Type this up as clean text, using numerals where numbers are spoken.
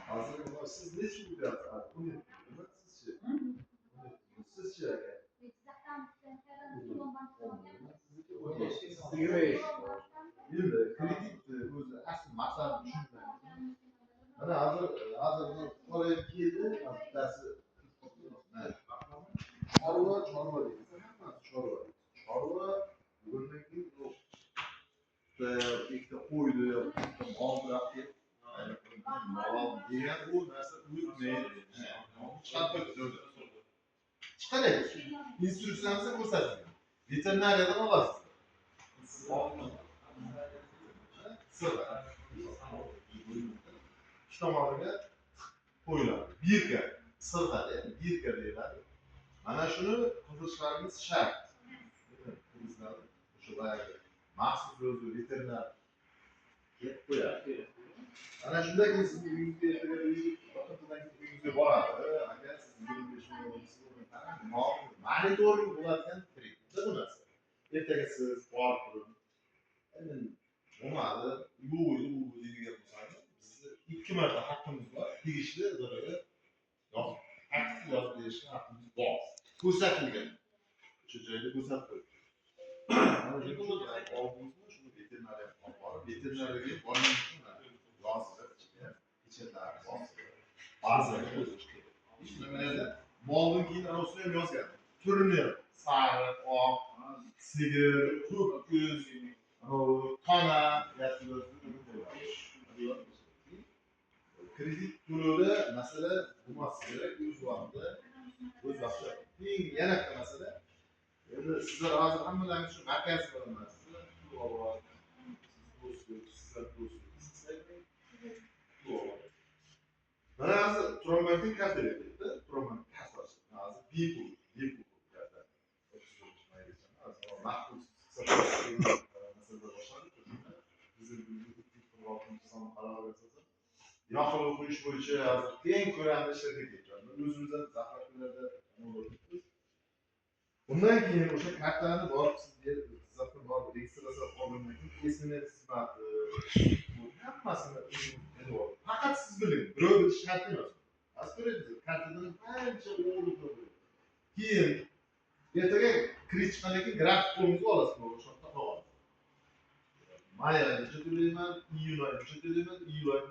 Hozir nima siz necha o'qiyapsiz? Buni sizchi? Sizchi aka? Endi kreditni o'zi asli maqsadi tushunmayman. Mana hozir qo'layib keldi, bittasi chorva deydi. Hammasi chorva. Chorva bugundan keyin yo'q. Ikkita qo'ydi, ikkita mol boqdi. Mol degan bu narsa o'tmaydi. Chiqadi. Instruksiyasini ko'rsating. Veterinariyadan olasiz. Sirda. İki tomoniga qo'yiladi. Birka, sirda, birka deyiladi. Mana shuni qilishlaringiz shart. Qilishlar o'sha boyagi maxsus o'zi veterinar deb qo'yadi. Ana shundan keyin sizning uyingizga uyingizga boradi. Agar siz 25 ming monitoring bo'ladigan kreditda bu narsa. Ertaga siz borib turib, bo'lmadi, yo'q deydigan bo'lsangiz, bizni 2 marta haqqimiz bor. Tegishli idoraga aktiv yozib berishga haqqimiz bor. Ko'rsatilgan. O'sha joyda ko'rsatib qo'ydik. Mana shu oldimizda shuni veterinariya olib borib, veterinariyaga borgan uchun yozib ichimlar bosib. Ba'zan o'zi moldan keyin anasini ham yozgan. Turini sariq, oq, sigir, ko'k ko'z, qona, kredit to'lovida masala bo'lmasi kerak, o'z vaqtida, o'z vaqtida. Keyin yana bitta masala. Endi sizlar hozir hammalaringiz shu markaziy bo'lamasizlar. Mana hozir Tromantin karta berdi. Tromantin kartasi. Hozir bepul karta. Maxsus yoqilg'i quyish bo'yicha hozir teng ko'lamda ishlarga ketgan. O'zimizdan zaxiralarda undan keyin o'sha kartani borib sizga zaxira borib registratsiya qilgandan keyin esminat xizmati hammasini faqat siz biling. Birov bilish shart emas. Aslida kartadan ancha o'g'irlik bo'ladi. Keyin ertaga kredit chiqqandan keyin grafik qo'lingizga olasiz, o'sha qog'oz. May oyida to'layman, iyun oyida to'layman, iyul oyida